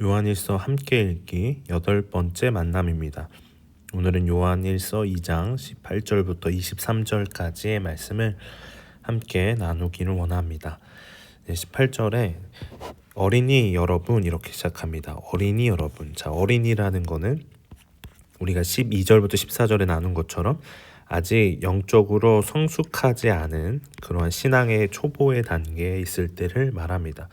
요한일서 함께 읽기 8번째 만남입니다. 오늘은 요한일서 2장 18절부터 23절까지의 말씀을 함께 나누기를 원합니다. 18절에 어린이 여러분 이렇게 시작합니다. 어린이 여러분. 자, 어린이라는 거는 우리가 12절부터 14절에 나눈 것처럼 아직 영적으로 성숙하지 않은 그러한 신앙의 초보의 단계에 있을 때를 말합니다.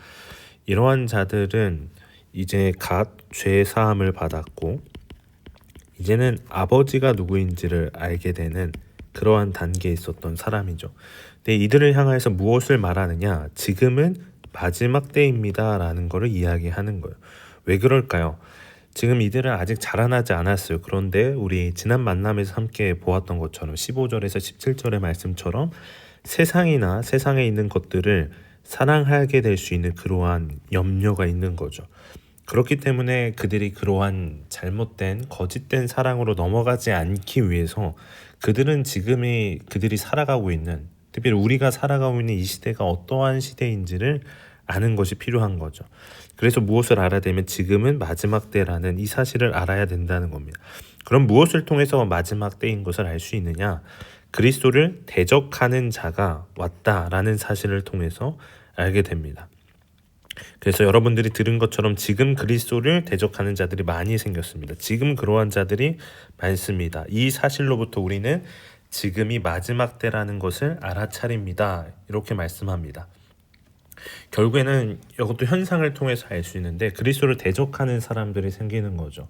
이러한 자들은 이제 갓 죄 사함을 받았고 이제는 아버지가 누구인지를 알게 되는 그러한 단계에 있었던 사람이죠. 근데 이들을 향해서 무엇을 말하느냐? 지금은 마지막 때입니다 라는 것을 이야기하는 거예요. 왜 그럴까요? 지금 이들은 아직 자라나지 않았어요. 그런데 우리 지난 만남에서 함께 보았던 것처럼 15절에서 17절의 말씀처럼 세상이나 세상에 있는 것들을 사랑하게 될 수 있는 그러한 염려가 있는 거죠. 그렇기 때문에 그들이 그러한 잘못된 거짓된 사랑으로 넘어가지 않기 위해서 그들은 지금이 그들이 살아가고 있는, 특별히 우리가 살아가고 있는 이 시대가 어떠한 시대인지를 아는 것이 필요한 거죠. 그래서 무엇을 알아야 되면 지금은 마지막 때라는 이 사실을 알아야 된다는 겁니다. 그럼 무엇을 통해서 마지막 때인 것을 알 수 있느냐? 그리스도를 대적하는 자가 왔다라는 사실을 통해서 알게 됩니다. 그래서 여러분들이 들은 것처럼 지금 그리스도를 대적하는 자들이 많이 생겼습니다. 지금 그러한 자들이 많습니다. 이 사실로부터 우리는 지금이 마지막 때라는 것을 알아차립니다. 이렇게 말씀합니다. 결국에는 이것도 현상을 통해서 알 수 있는데 그리스도를 대적하는 사람들이 생기는 거죠.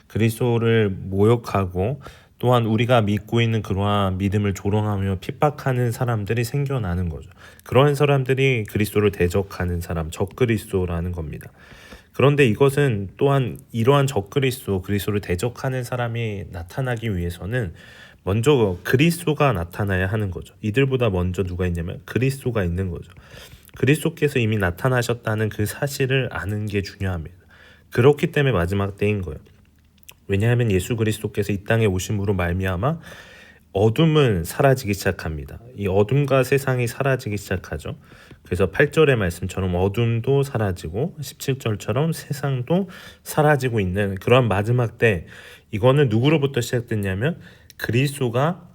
그리스도를 모욕하고 또한 우리가 믿고 있는 그러한 믿음을 조롱하며 핍박하는 사람들이 생겨나는 거죠. 그러한 사람들이 그리스도를 대적하는 사람, 적그리스도라는 겁니다. 그런데 이것은 또한 이러한 적그리스도, 그리스도를 대적하는 사람이 나타나기 위해서는 먼저 그리스도가 나타나야 하는 거죠. 이들보다 먼저 누가 있냐면 그리스도가 있는 거죠. 그리스도께서 이미 나타나셨다는 그 사실을 아는 게 중요합니다. 그렇기 때문에 마지막 때인 거예요. 왜냐하면 예수 그리스도께서 이 땅에 오심으로 말미암아 어둠은 사라지기 시작합니다. 이 어둠과 세상이 사라지기 시작하죠. 그래서 8절의 말씀처럼 어둠도 사라지고 17절처럼 세상도 사라지고 있는 그러한 마지막 때, 이거는 누구로부터 시작됐냐면 그리스도가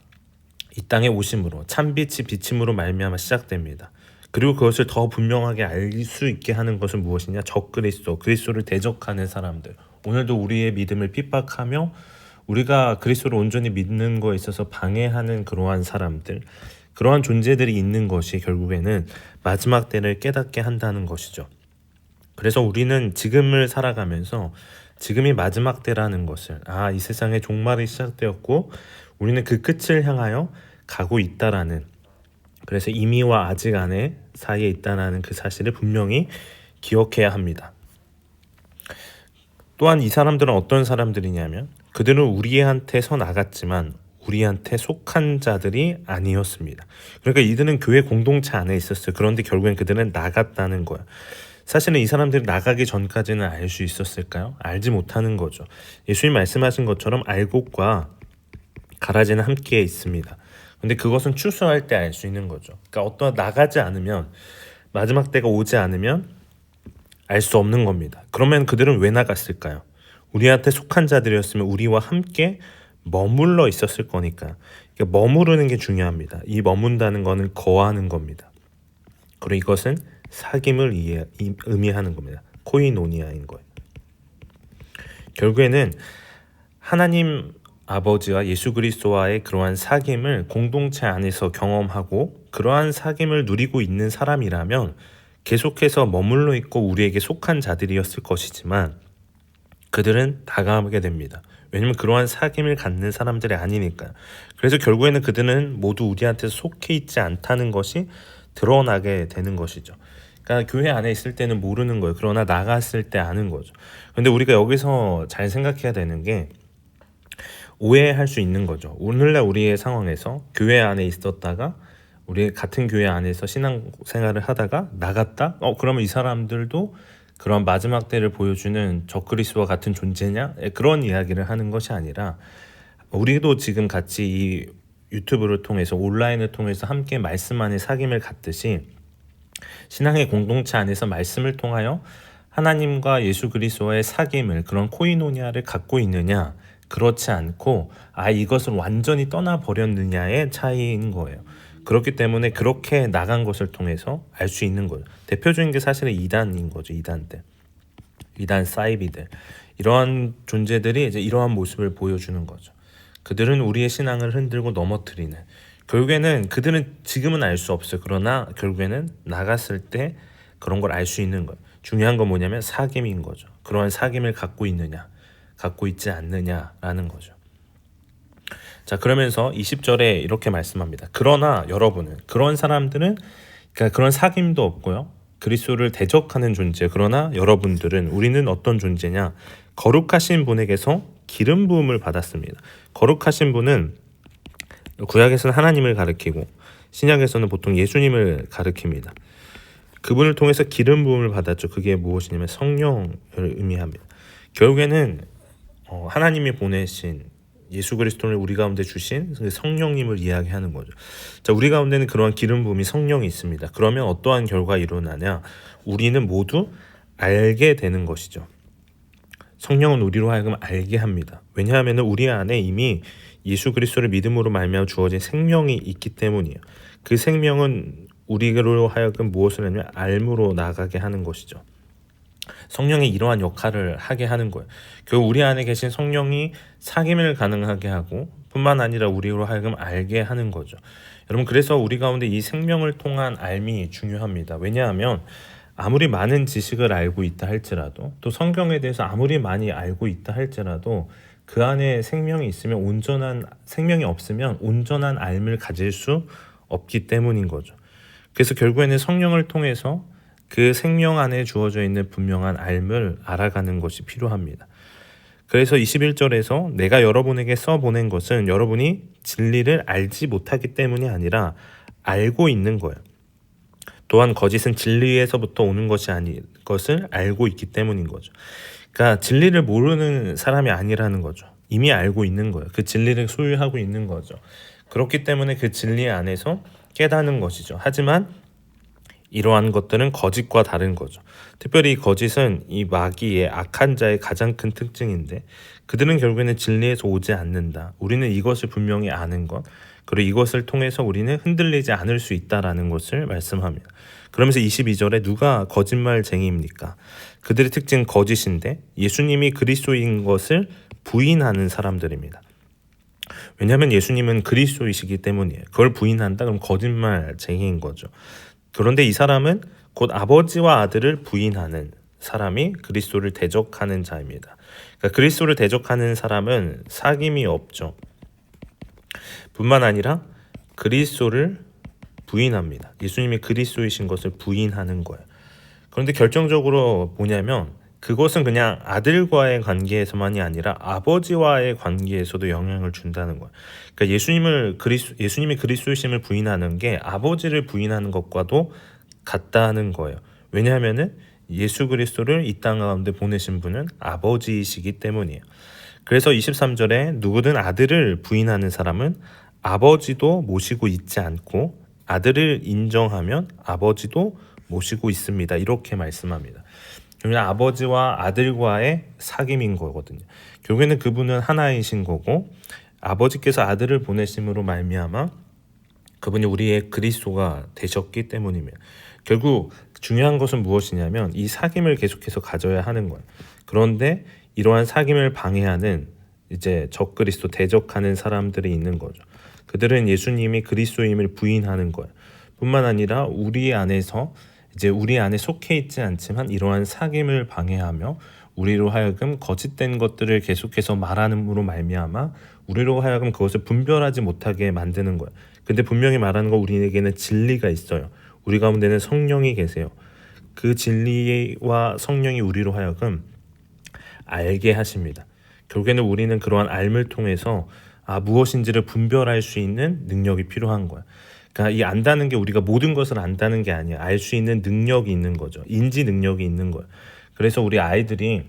이 땅에 오심으로, 참빛이 비침으로 말미암아 시작됩니다. 그리고 그것을 더 분명하게 알 수 있게 하는 것은 무엇이냐? 적그리스도, 그리스도를 대적하는 사람들. 오늘도 우리의 믿음을 핍박하며 우리가 그리스도를 온전히 믿는 거에 있어서 방해하는 그러한 사람들, 그러한 존재들이 있는 것이 결국에는 마지막 때를 깨닫게 한다는 것이죠. 그래서 우리는 지금을 살아가면서 지금이 마지막 때라는 것을, 이 세상의 종말이 시작되었고 우리는 그 끝을 향하여 가고 있다라는, 그래서 이미와 아직 안에 사이에 있다는 그 사실을 분명히 기억해야 합니다. 또한 이 사람들은 어떤 사람들이냐면 그들은 우리한테서 나갔지만 우리한테 속한 자들이 아니었습니다. 그러니까 이들은 교회 공동체 안에 있었어요. 그런데 결국엔 그들은 나갔다는 거예요. 사실은 이 사람들이 나가기 전까지는 알 수 있었을까요? 알지 못하는 거죠. 예수님 말씀하신 것처럼 알곡과 가라지는 함께 있습니다. 근데 그것은 추수할 때 알 수 있는 거죠. 그러니까 나가지 않으면, 마지막 때가 오지 않으면 알 수 없는 겁니다. 그러면 그들은 왜 나갔을까요? 우리한테 속한 자들이었으면 우리와 함께 머물러 있었을 거니까. 그러니까 머무르는 게 중요합니다. 이 머문다는 거는 거하는 겁니다. 그리고 이것은 사귐을 의미하는 겁니다. 코이노니아인 거예요. 결국에는 하나님 아버지와 예수 그리스도와의 그러한 사귐을 공동체 안에서 경험하고 그러한 사귐을 누리고 있는 사람이라면 계속해서 머물러 있고 우리에게 속한 자들이었을 것이지만 그들은 다가가게 됩니다. 왜냐하면 그러한 사귐을 갖는 사람들이 아니니까요. 그래서 결국에는 그들은 모두 우리한테 속해 있지 않다는 것이 드러나게 되는 것이죠. 그러니까 교회 안에 있을 때는 모르는 거예요. 그러나 나갔을 때 아는 거죠. 근데 우리가 여기서 잘 생각해야 되는 게, 오해할 수 있는 거죠. 오늘날 우리의 상황에서 교회 안에 있었다가 우리 같은 교회 안에서 신앙생활을 하다가 나갔다? 그러면 이 사람들도 그런 마지막 때를 보여주는 적그리스도와 같은 존재냐? 그런 이야기를 하는 것이 아니라, 우리도 지금 같이 이 유튜브를 통해서, 온라인을 통해서 함께 말씀 안에 사귐을 갖듯이 신앙의 공동체 안에서 말씀을 통하여 하나님과 예수 그리스도의 사귐을 그런 코이노니아를 갖고 있느냐 그렇지 않고 이것을 완전히 떠나버렸느냐의 차이인 거예요. 그렇기 때문에 그렇게 나간 것을 통해서 알 수 있는 거죠. 대표적인 게 사실은 이단인 거죠. 이단들, 이단 사이비들, 이러한 존재들이 이제 이러한 모습을 보여주는 거죠. 그들은 우리의 신앙을 흔들고 넘어뜨리는, 결국에는 그들은 지금은 알 수 없어요. 그러나 결국에는 나갔을 때 그런 걸 알 수 있는 거예요. 중요한 건 뭐냐면 사귐인 거죠. 그러한 사귐을 갖고 있느냐 갖고 있지 않느냐라는 거죠. 자, 그러면서 20절에 이렇게 말씀합니다. 그러나 여러분은, 그런 사람들은 그러니까 그런 사귐도 없고요, 그리스도를 대적하는 존재. 그러나 여러분들은, 우리는 어떤 존재냐? 거룩하신 분에게서 기름 부음을 받았습니다. 거룩하신 분은 구약에서는 하나님을 가리키고 신약에서는 보통 예수님을 가리킵니다. 그분을 통해서 기름 부음을 받았죠. 그게 무엇이냐면 성령을 의미합니다. 결국에는 하나님이 보내신 예수 그리스도를 우리 가운데 주신 성령님을 이야기하는 거죠. 자, 우리 가운데는 그러한 기름 부음이 성령이 있습니다. 그러면 어떠한 결과가 일어나냐? 우리는 모두 알게 되는 것이죠. 성령은 우리로 하여금 알게 합니다. 왜냐하면 우리 안에 이미 예수 그리스도를 믿음으로 말미암아 주어진 생명이 있기 때문이에요. 그 생명은 우리로 하여금 무엇을 하냐면 알므로 나가게 하는 것이죠. 성령이 이러한 역할을 하게 하는 거예요. 결국 우리 안에 계신 성령이 사귐을 가능하게 하고 뿐만 아니라 우리로 하여금 알게 하는 거죠. 여러분, 그래서 우리 가운데 이 생명을 통한 알미 중요합니다. 왜냐하면 아무리 많은 지식을 알고 있다 할지라도, 또 성경에 대해서 아무리 많이 알고 있다 할지라도 그 안에 생명이 있으면 생명이 없으면 온전한 알을 가질 수 없기 때문인 거죠. 그래서 결국에는 성령을 통해서 그 생명 안에 주어져 있는 분명한 알을 알아가는 것이 필요합니다. 그래서 21절에서 내가 여러분에게 써보낸 것은 여러분이 진리를 알지 못하기 때문이 아니라 알고 있는 거예요. 또한 거짓은 진리에서부터 오는 것이 아닌 것을 알고 있기 때문인 거죠. 그러니까 진리를 모르는 사람이 아니라는 거죠. 이미 알고 있는 거예요. 그 진리를 소유하고 있는 거죠. 그렇기 때문에 그 진리 안에서 깨닫는 것이죠. 하지만 이러한 것들은 거짓과 다른 거죠. 특별히 거짓은 이 마귀의 악한 자의 가장 큰 특징인데, 그들은 결국에는 진리에서 오지 않는다. 우리는 이것을 분명히 아는 것, 그리고 이것을 통해서 우리는 흔들리지 않을 수 있다라는 것을 말씀합니다. 그러면서 22절에 누가 거짓말쟁이입니까? 그들의 특징은 거짓인데 예수님이 그리스도인 것을 부인하는 사람들입니다. 왜냐하면 예수님은 그리스도이시기 때문이에요. 그걸 부인한다 그럼 거짓말쟁이인 거죠. 그런데 이 사람은 곧 아버지와 아들을 부인하는 사람이 그리스도를 대적하는 자입니다. 그러니까 그리스도를 대적하는 사람은 사귐이 없죠. 뿐만 아니라 그리스도를 부인합니다. 예수님이 그리스도이신 것을 부인하는 거예요. 그런데 결정적으로 뭐냐면 그것은 그냥 아들과의 관계에서만이 아니라 아버지와의 관계에서도 영향을 준다는 거예요. 그러니까 예수님이 그리스도이심을 부인하는 게 아버지를 부인하는 것과도 같다는 거예요. 왜냐하면은 예수 그리스도를 이 땅 가운데 보내신 분은 아버지이시기 때문이에요. 그래서 23절에 누구든 아들을 부인하는 사람은 아버지도 모시고 있지 않고 아들을 인정하면 아버지도 모시고 있습니다. 이렇게 말씀합니다. 그러면 아버지와 아들과의 사귐인 거거든요. 결국에는 그분은 하나이신 거고 아버지께서 아들을 보내심으로 말미암아 그분이 우리의 그리스도가 되셨기 때문이며, 결국 중요한 것은 무엇이냐면 이 사귐을 계속해서 가져야 하는 거예요. 그런데 이러한 사귐을 방해하는 이제 적그리스도 대적하는 사람들이 있는 거죠. 그들은 예수님이 그리스도임을 부인하는 거예요. 뿐만 아니라 우리 안에서 이제 우리 안에 속해 있지 않지만 이러한 사귐을 방해하며 우리로 하여금 거짓된 것들을 계속해서 말하는으로 말미암아 우리로 하여금 그것을 분별하지 못하게 만드는 거예요. 근데 분명히 말하는 거, 우리에게는 진리가 있어요. 우리 가운데는 성령이 계세요. 그 진리와 성령이 우리로 하여금 알게 하십니다. 결국에는 우리는 그러한 알을 통해서 무엇인지를 분별할 수 있는 능력이 필요한 거야. 그러니까 이 안다는 게 우리가 모든 것을 안다는 게 아니야. 알 수 있는 능력이 있는 거죠. 인지 능력이 있는 거야. 그래서 우리 아이들이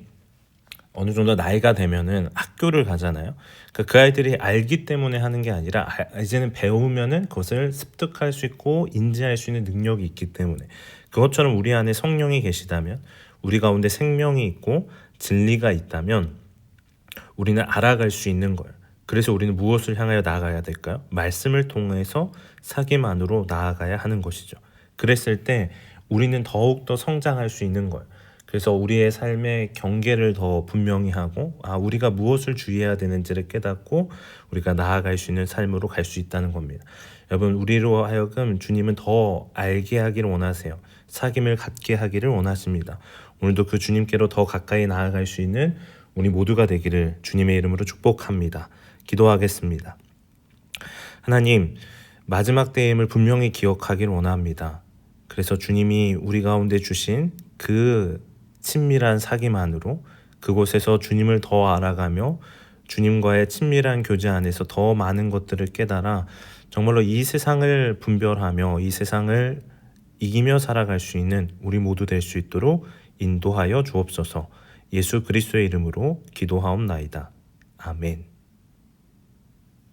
어느 정도 나이가 되면은 학교를 가잖아요. 그러니까 그 아이들이 알기 때문에 하는 게 아니라 이제는 배우면은 그것을 습득할 수 있고 인지할 수 있는 능력이 있기 때문에, 그것처럼 우리 안에 성령이 계시다면 우리 가운데 생명이 있고 진리가 있다면 우리는 알아갈 수 있는 거예요. 그래서 우리는 무엇을 향하여 나아가야 될까요? 말씀을 통해서 사귐 안으로 나아가야 하는 것이죠. 그랬을 때 우리는 더욱더 성장할 수 있는 거예요. 그래서 우리의 삶의 경계를 더 분명히 하고 우리가 무엇을 주의해야 되는지를 깨닫고 우리가 나아갈 수 있는 삶으로 갈 수 있다는 겁니다. 여러분, 우리로 하여금 주님은 더 알게 하기를 원하세요. 사귐을 갖게 하기를 원하십니다. 오늘도 그 주님께로 더 가까이 나아갈 수 있는 우리 모두가 되기를 주님의 이름으로 축복합니다. 기도하겠습니다. 하나님, 마지막 때임을 분명히 기억하기를 원합니다. 그래서 주님이 우리 가운데 주신 그 친밀한 사귐 안으로 그곳에서 주님을 더 알아가며 주님과의 친밀한 교제 안에서 더 많은 것들을 깨달아 정말로 이 세상을 분별하며 이 세상을 이기며 살아갈 수 있는 우리 모두 될 수 있도록 인도하여 주옵소서. 예수 그리스도의 이름으로 기도하옵나이다. 아멘.